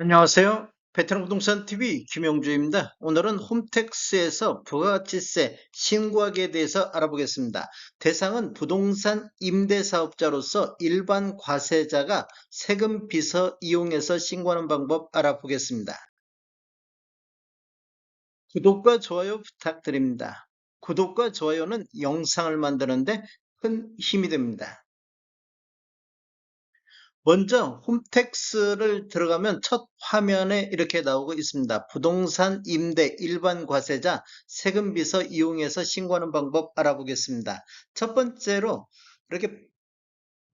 안녕하세요. 베트남 부동산 TV 김영주입니다. 오늘은 홈택스에서 부가가치세 신고하기에 대해서 알아보겠습니다. 대상은 부동산 임대사업자로서 일반 과세자가 세금 비서 이용해서 신고하는 방법 알아보겠습니다. 구독과 좋아요 부탁드립니다. 구독과 좋아요는 영상을 만드는데 큰 힘이 됩니다. 먼저 홈택스를 들어가면 첫 화면에 이렇게 나오고 있습니다. 부동산 임대 일반 과세자 세금 비서 이용해서 신고하는 방법 알아보겠습니다. 첫 번째로 이렇게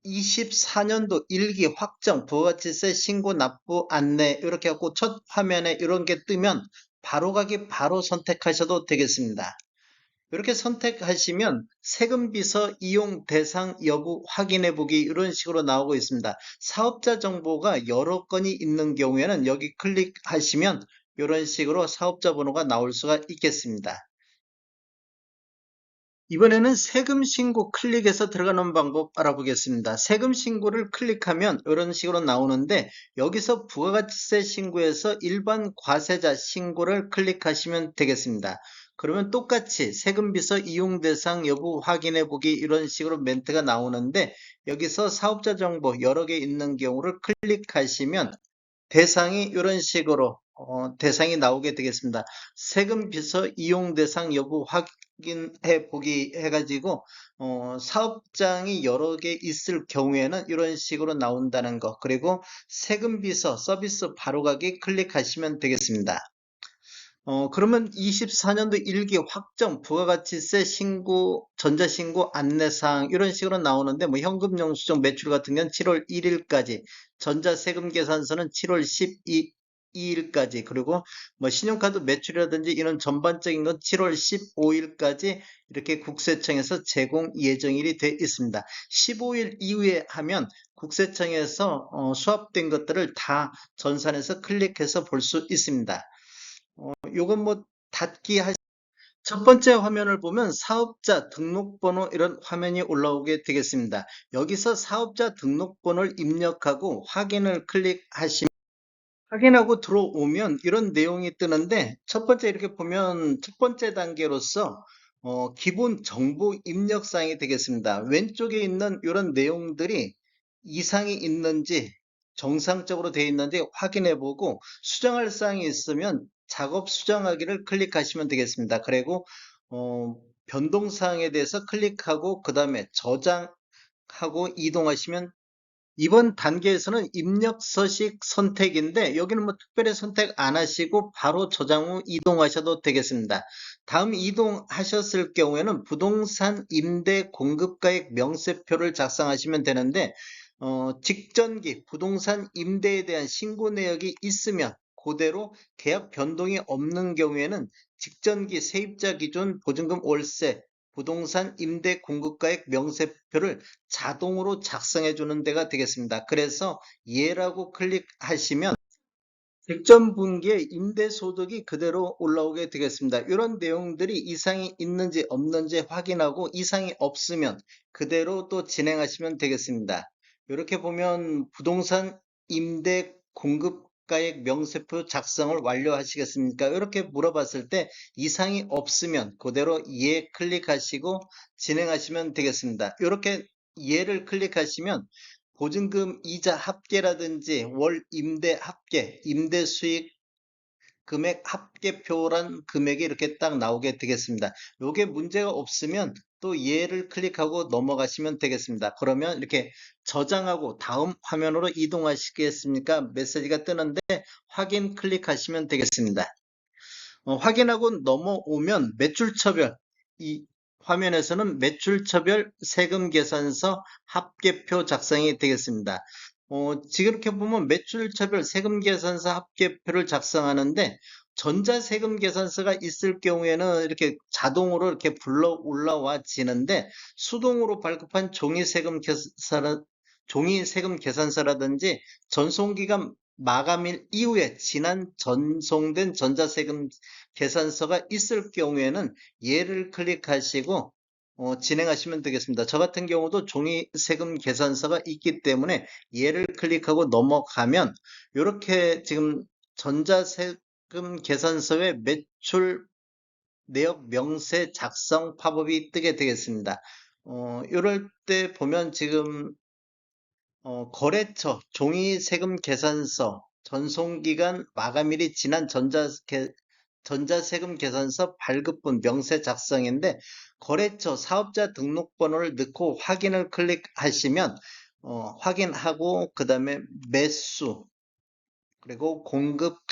24년도 1기 확정 부가가치세 신고 납부 안내 이렇게 하고 첫 화면에 이런 게 뜨면 바로 가기 바로 선택하셔도 되겠습니다. 이렇게 선택하시면 세금 비서 이용 대상 여부 확인해 보기 이런 식으로 나오고 있습니다. 사업자 정보가 여러 건이 있는 경우에는 여기 클릭하시면 이런 식으로 사업자 번호가 나올 수가 있겠습니다. 이번에는 세금 신고 클릭해서 들어가는 방법 알아보겠습니다. 세금 신고를 클릭하면 이런 식으로 나오는데 여기서 부가가치세 신고에서 일반 과세자 신고를 클릭하시면 되겠습니다. 그러면 똑같이 세금 비서 이용 대상 여부 확인해 보기 이런 식으로 멘트가 나오는데 여기서 사업자 정보 여러 개 있는 경우를 클릭하시면 대상이 이런 식으로 대상이 나오게 되겠습니다. 세금 비서 이용 대상 여부 확인해 보기 해가지고 사업장이 여러 개 있을 경우에는 이런 식으로 나온다는 거, 그리고 세금 비서 서비스 바로가기 클릭하시면 되겠습니다. 그러면 24년도 1기 확정 부가가치세 신고 전자신고 안내사항 이런 식으로 나오는데 뭐 현금 영수증 매출 같은 경우는 7월 1일까지, 전자세금 계산서는 7월 12일까지, 그리고 뭐 신용카드 매출이라든지 이런 전반적인 건 7월 15일까지 이렇게 국세청에서 제공 예정일이 돼 있습니다. 15일 이후에 하면 국세청에서 수합된 것들을 다 전산해서 클릭해서 볼 수 있습니다. 요건 뭐 닫기 하시 첫 번째 화면을 보면 사업자 등록번호 이런 화면이 올라오게 되겠습니다. 여기서 사업자 등록번호를 입력하고 확인을 클릭하시면 확인하고 들어오면 이런 내용이 뜨는데 첫 번째 이렇게 보면 첫 번째 단계로서 기본 정보 입력사항이 되겠습니다. 왼쪽에 있는 이런 내용들이 이상이 있는지 정상적으로 되어 있는지 확인해 보고 수정할 사항이 있으면 작업 수정하기를 클릭하시면 되겠습니다. 그리고 변동사항에 대해서 클릭하고 그 다음에 저장하고 이동하시면 이번 단계에서는 입력 서식 선택인데 여기는 뭐 특별히 선택 안 하시고 바로 저장 후 이동하셔도 되겠습니다. 다음 이동하셨을 경우에는 부동산 임대 공급가액 명세표를 작성하시면 되는데 직전기 부동산 임대에 대한 신고 내역이 있으면 그대로 계약 변동이 없는 경우에는 직전기 세입자 기준 보증금 월세 부동산 임대 공급가액 명세표를 자동으로 작성해 주는 데가 되겠습니다. 그래서 예라고 클릭하시면 직전 분기에 임대소득이 그대로 올라오게 되겠습니다. 이런 내용들이 이상이 있는지 없는지 확인하고 이상이 없으면 그대로 또 진행하시면 되겠습니다. 이렇게 보면 부동산 임대 공급가액 명세표 작성을 완료하시겠습니까? 이렇게 물어봤을 때 이상이 없으면 그대로 예 클릭하시고 진행하시면 되겠습니다. 이렇게 예를 클릭하시면 보증금 이자 합계라든지 월 임대 합계, 임대 수익 금액 합계표란 금액이 이렇게 딱 나오게 되겠습니다. 이게 문제가 없으면 또 얘를 클릭하고 넘어가시면 되겠습니다. 그러면 이렇게 저장하고 다음 화면으로 이동하시겠습니까? 메시지가 뜨는데 확인 클릭하시면 되겠습니다. 확인하고 넘어오면 매출처별, 이 화면에서는 매출처별 세금계산서 합계표 작성이 되겠습니다. 지금 이렇게 보면 매출처별 세금계산서 합계표를 작성하는데 전자세금계산서가 있을 경우에는 이렇게 자동으로 이렇게 불러 올라와지는데 수동으로 발급한 종이세금계산서라든지 전송기간 마감일 이후에 지난 전송된 전자세금 계산서가 있을 경우에는 얘를 클릭하시고 진행하시면 되겠습니다. 저 같은 경우도 종이 세금 계산서가 있기 때문에 얘를 클릭하고 넘어가면 이렇게 지금 전자세금 계산서의 매출 내역 명세 작성 팝업이 뜨게 되겠습니다. 이럴 때 보면 지금 거래처 종이 세금 계산서 전송기간 마감일이 지난 전자세금 계산서 발급분 명세 작성인데 거래처 사업자 등록번호를 넣고 확인을 클릭하시면 확인하고 그 다음에 매수 그리고 공급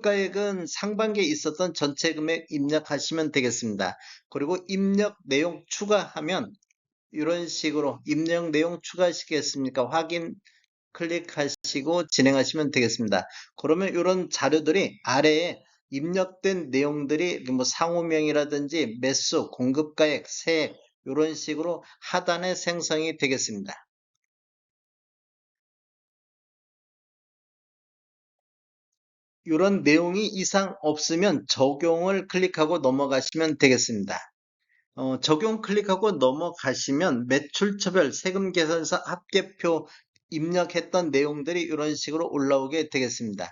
가액은 상반기에 있었던 전체 금액 입력하시면 되겠습니다. 그리고 입력 내용 추가하면 이런 식으로 입력 내용 추가하시겠습니까? 확인 클릭하시고 진행하시면 되겠습니다. 그러면 이런 자료들이 아래에 입력된 내용들이 뭐 상호명이라든지 매수, 공급가액, 세액 이런 식으로 하단에 생성이 되겠습니다. 이런 내용이 이상 없으면 적용을 클릭하고 넘어가시면 되겠습니다. 적용 클릭하고 넘어가시면 매출처별 세금계산서 합계표 입력했던 내용들이 이런 식으로 올라오게 되겠습니다.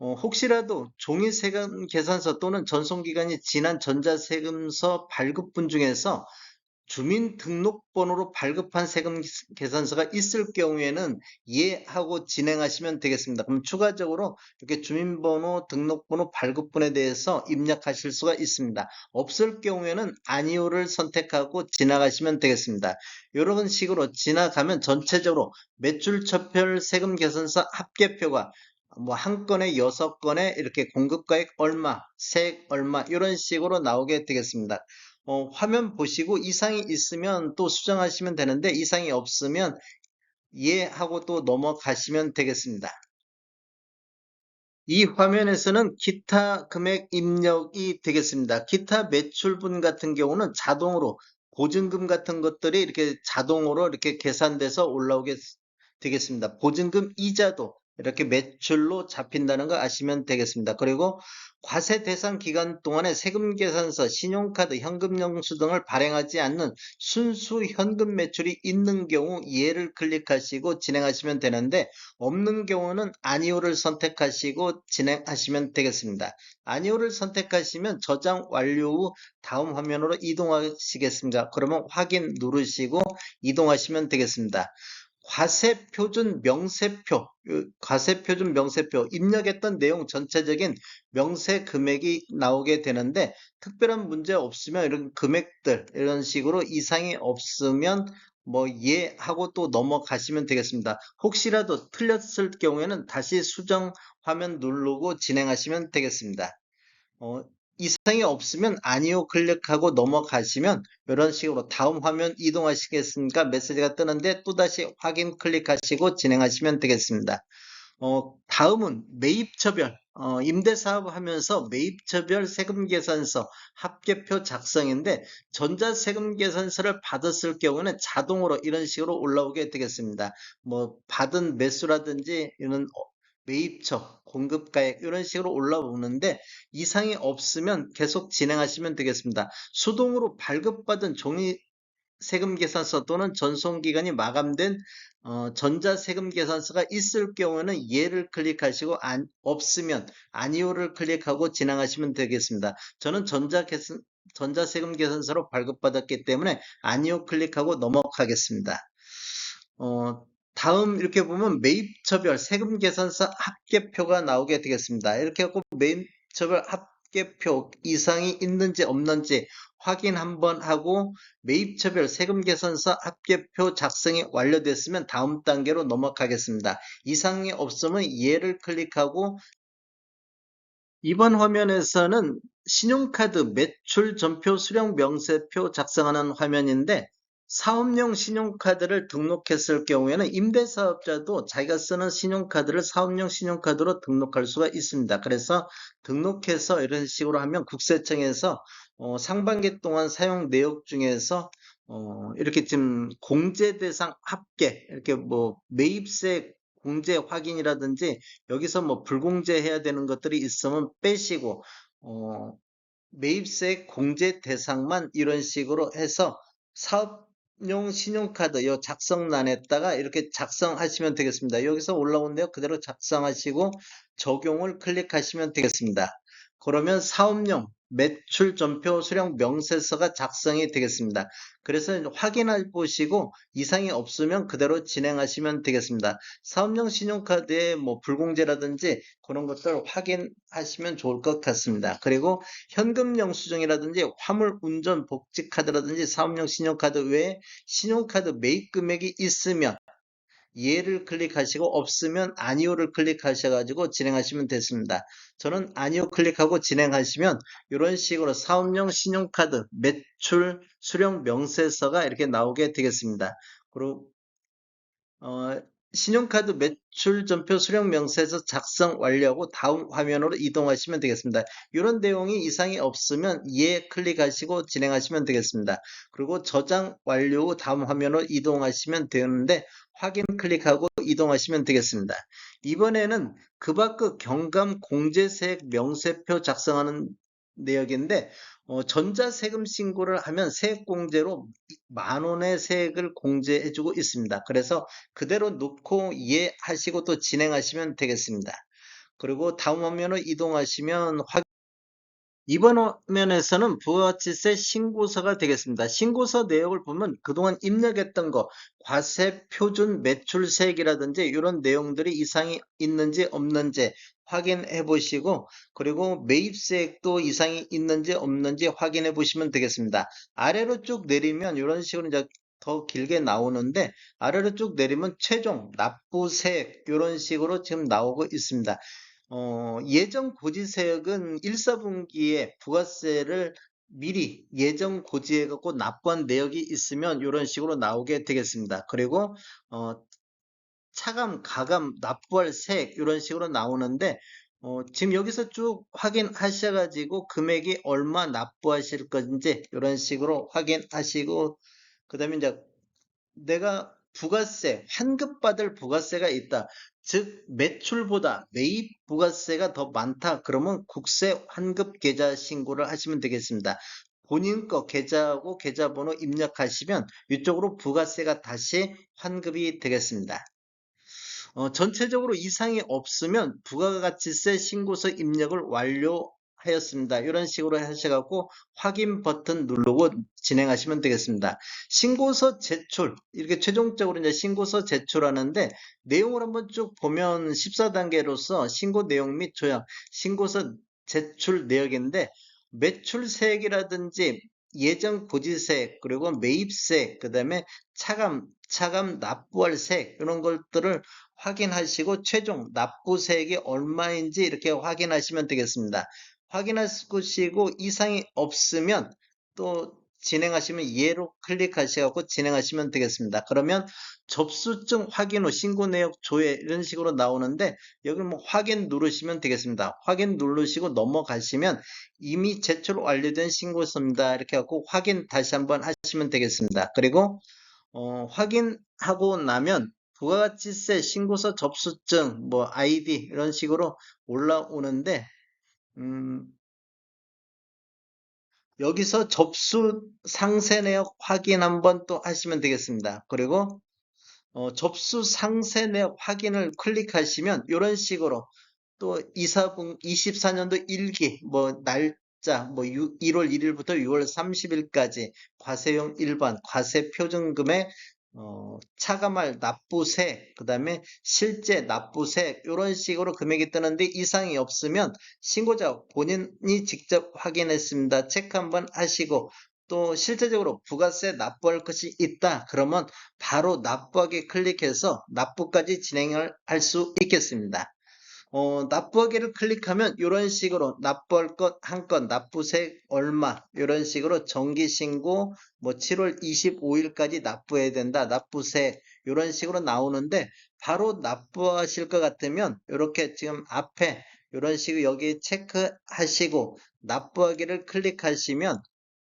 혹시라도 종이세금 계산서 또는 전송기간이 지난 전자세금서 발급분 중에서 주민등록번호로 발급한 세금 계산서가 있을 경우에는 예 하고 진행하시면 되겠습니다. 그럼 추가적으로 이렇게 주민번호, 등록번호, 발급분에 대해서 입력하실 수가 있습니다. 없을 경우에는 아니오를 선택하고 지나가시면 되겠습니다. 이런 식으로 지나가면 전체적으로 매출처별 세금 계산서 합계표가 뭐 한 건에 6건에 이렇게 공급가액 얼마, 세액 얼마 이런 식으로 나오게 되겠습니다. 화면 보시고 이상이 있으면 또 수정하시면 되는데 이상이 없으면 예 하고 또 넘어가시면 되겠습니다. 이 화면에서는 기타 금액 입력이 되겠습니다. 기타 매출분 같은 경우는 자동으로 보증금 같은 것들이 이렇게 자동으로 이렇게 계산돼서 올라오게 되겠습니다. 보증금 이자도 이렇게 매출로 잡힌다는 거 아시면 되겠습니다. 그리고 과세 대상 기간 동안에 세금 계산서, 신용카드, 현금 영수 등을 발행하지 않는 순수 현금 매출이 있는 경우 예를 클릭하시고 진행하시면 되는데 없는 경우는 아니오를 선택하시고 진행하시면 되겠습니다. 아니오를 선택하시면 저장 완료 후 다음 화면으로 이동하시겠습니다. 그러면 확인 누르시고 이동하시면 되겠습니다. 과세표준 명세표, 과세표준 명세표, 입력했던 내용 전체적인 명세 금액이 나오게 되는데 특별한 문제 없으면 이런 금액들 이런 식으로 이상이 없으면 뭐 예 하고 또 넘어가시면 되겠습니다. 혹시라도 틀렸을 경우에는 다시 수정 화면 누르고 진행하시면 되겠습니다. 어, 이상이 없으면 아니요 클릭하고 넘어가시면 이런 식으로 다음 화면 이동하시겠습니까? 메시지가 뜨는데 또다시 확인 클릭하시고 진행하시면 되겠습니다. 다음은 매입처별, 임대사업 하면서 매입처별 세금계산서 합계표 작성인데 전자세금계산서를 받았을 경우는 자동으로 이런 식으로 올라오게 되겠습니다. 뭐 받은 매수라든지 이런 매입처, 공급가액 이런 식으로 올라오는데 이상이 없으면 계속 진행하시면 되겠습니다. 수동으로 발급받은 종이 세금 계산서 또는 전송기간이 마감된 전자세금 계산서가 있을 경우에는 예를 클릭하시고 없으면 아니오를 클릭하고 진행하시면 되겠습니다. 저는 전자세금 계산서로 발급받았기 때문에 아니오 클릭하고 넘어가겠습니다. 다음 이렇게 보면 매입처별 세금 계산서 합계표가 나오게 되겠습니다. 이렇게 하고 매입처별 합계표 이상이 있는지 없는지 확인 한번 하고 매입처별 세금 계산서 합계표 작성이 완료됐으면 다음 단계로 넘어가겠습니다. 이상이 없으면 예를 클릭하고 이번 화면에서는 신용카드 매출 전표 수령 명세표 작성하는 화면인데 사업용 신용카드를 등록했을 경우에는 임대사업자도 자기가 쓰는 신용카드를 사업용 신용카드로 등록할 수가 있습니다. 그래서 등록해서 이런 식으로 하면 국세청에서 상반기 동안 사용 내역 중에서 이렇게 지금 공제 대상 합계 이렇게 뭐 매입세 공제 확인이라든지 여기서 뭐 불공제해야 되는 것들이 있으면 빼시고 어, 매입세 공제 대상만 이런 식으로 해서 사업용 신용카드 요 작성란에다가 이렇게 작성하시면 되겠습니다. 여기서 올라온데요. 그대로 작성하시고 적용을 클릭하시면 되겠습니다. 그러면 사업용 매출전표 수령 명세서가 작성이 되겠습니다. 그래서 확인해 보시고 이상이 없으면 그대로 진행하시면 되겠습니다. 사업용 신용카드의 뭐 불공제라든지 그런 것들 확인하시면 좋을 것 같습니다. 그리고 현금 영수증이라든지 화물 운전 복지 카드라든지 사업용 신용카드 외에 신용카드 매입 금액이 있으면 예를 클릭하시고 없으면 아니오를 클릭하셔가지고 진행하시면 됐습니다. 저는 아니오 클릭하고 진행하시면 이런 식으로 사업용 신용카드 매출 수령 명세서가 이렇게 나오게 되겠습니다. 그리고 어, 신용카드 매출 전표 수령 명세서 작성 완료하고 다음 화면으로 이동하시면 되겠습니다. 이런 내용이 이상이 없으면 예 클릭하시고 진행하시면 되겠습니다. 그리고 저장 완료 후 다음 화면으로 이동하시면 되는데 확인 클릭하고 이동하시면 되겠습니다. 이번에는 그 밖의 경감 공제세액 명세표 작성하는 내역인데 전자세금 신고를 하면 세액공제로 10,000원의 세액을 공제해주고 있습니다. 그래서 그대로 놓고 이해하시고 또 진행하시면 되겠습니다. 그리고 다음 화면으로 이동하시면 이번 화면에서는 부가가치세 신고서가 되겠습니다. 신고서 내역을 보면 그동안 입력했던 거, 과세 표준 매출세액이라든지 이런 내용들이 이상이 있는지 없는지 확인해 보시고, 그리고 매입세액도 이상이 있는지 없는지 확인해 보시면 되겠습니다. 아래로 쭉 내리면 이런 식으로 이제 더 길게 나오는데, 아래로 쭉 내리면 최종 납부세액 이런 식으로 지금 나오고 있습니다. 예정 고지세액은 1, 4분기에 부가세를 미리 예정 고지해갖고 납부한 내역이 있으면 이런 식으로 나오게 되겠습니다. 그리고 차감, 가감, 납부할 세액 이런 식으로 나오는데 지금 여기서 쭉 확인하셔가지고 금액이 얼마 납부하실 건지 이런 식으로 확인하시고 그 다음에 이제 내가 부가세, 환급받을 부가세가 있다. 즉, 매출보다 매입 부가세가 더 많다. 그러면 국세 환급 계좌 신고를 하시면 되겠습니다. 본인 거 계좌하고 계좌번호 입력하시면 이쪽으로 부가세가 다시 환급이 되겠습니다. 전체적으로 이상이 없으면 부가가치세 신고서 입력을 완료하였습니다. 이런 식으로 하셔갖고 확인 버튼 누르고 진행하시면 되겠습니다. 신고서 제출, 이렇게 최종적으로 이제 신고서 제출하는데 내용을 한번 쭉 보면 14단계로서 신고 내용 및 조약, 신고서 제출 내역인데 매출세액이라든지 예정 고지세액, 그리고 매입세액, 그 다음에 차감 납부할 세액, 이런 것들을 확인하시고 최종 납부세액이 얼마인지 이렇게 확인하시면 되겠습니다. 확인하시고 이상이 없으면 또 진행하시면 예로 클릭하셔서 진행하시면 되겠습니다. 그러면 접수증 확인 후 신고 내역 조회 이런 식으로 나오는데 여기 뭐 확인 누르시면 되겠습니다. 확인 누르시고 넘어가시면 이미 제출 완료된 신고서입니다. 이렇게 하고 확인 다시 한번 하시면 되겠습니다. 그리고 확인하고 나면 부가가치세 신고서 접수증, 뭐 아이디 이런 식으로 올라오는데 음, 여기서 접수 상세 내역 확인 한번 또 하시면 되겠습니다. 그리고 접수 상세 내역 확인을 클릭하시면 이런 식으로 또 24년도 1기 뭐 날짜 뭐 1월 1일부터 6월 30일까지 과세용 일반 과세 표준금액 차감할 납부세 그다음에 실제 납부세 이런 식으로 금액이 뜨는데 이상이 없으면 신고자 본인이 직접 확인했습니다. 체크 한번 하시고 또 실제적으로 부가세 납부할 것이 있다 그러면 바로 납부하기 클릭해서 납부까지 진행을 할 수 있겠습니다. 납부하기를 클릭하면 이런 식으로 납부할 것 한 건, 납부세 얼마 이런 식으로 정기신고 뭐 7월 25일까지 납부해야 된다. 납부세 이런 식으로 나오는데 바로 납부하실 것 같으면 이렇게 지금 앞에 이런 식으로 여기 체크하시고 납부하기를 클릭하시면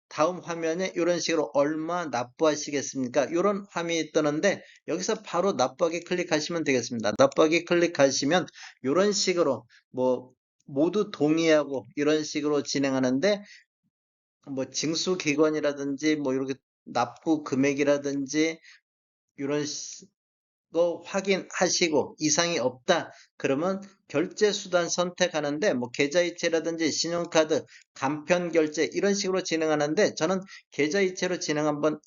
다음 화면에 이런 식으로 얼마 납부하시겠습니까? 이런 화면이 뜨는데 여기서 바로 납부하기 클릭하시면 되겠습니다. 납부하기 클릭하시면 이런 식으로 뭐 모두 동의하고 이런 식으로 진행하는데 뭐 징수기관이라든지 뭐 이렇게 납부 금액이라든지 이런 거 확인하시고 이상이 없다 그러면 결제 수단 선택하는데 뭐 계좌이체라든지 신용카드, 간편 결제 이런 식으로 진행하는데 저는 계좌이체로 진행 한번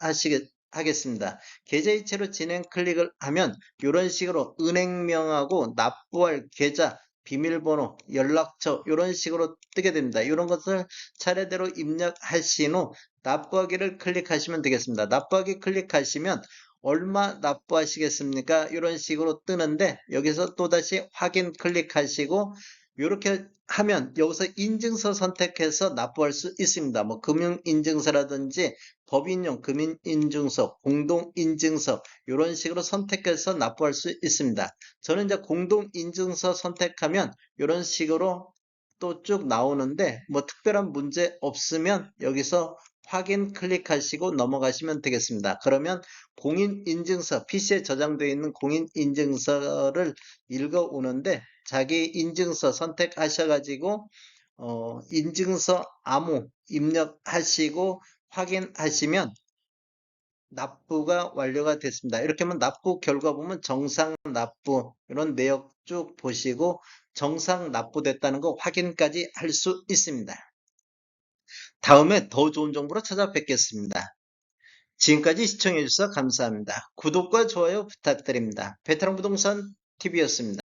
하겠습니다. 계좌이체로 진행 클릭을 하면 이런 식으로 은행명하고 납부할 계좌, 비밀번호, 연락처 이런 식으로 뜨게 됩니다. 이런 것을 차례대로 입력하신 후 납부하기를 클릭하시면 되겠습니다. 납부하기 클릭하시면 얼마 납부하시겠습니까? 이런 식으로 뜨는데 여기서 또다시 확인 클릭하시고 이렇게 하면 여기서 인증서 선택해서 납부할 수 있습니다. 뭐 금융인증서라든지 법인용 금융인증서, 공동인증서 이런 식으로 선택해서 납부할 수 있습니다. 저는 이제 공동인증서 선택하면 이런 식으로 또 쭉 나오는데 뭐 특별한 문제 없으면 여기서 확인 클릭하시고 넘어가시면 되겠습니다. 그러면 공인인증서, PC에 저장되어 있는 공인인증서를 읽어오는데 자기 인증서 선택하셔가지고 인증서 암호 입력하시고 확인하시면 납부가 완료가 됐습니다. 이렇게 하면 납부 결과 보면 정상 납부 이런 내역 쭉 보시고 정상 납부됐다는 거 확인까지 할 수 있습니다. 다음에 더 좋은 정보로 찾아뵙겠습니다. 지금까지 시청해주셔서 감사합니다. 구독과 좋아요 부탁드립니다. 베테랑 부동산 TV였습니다.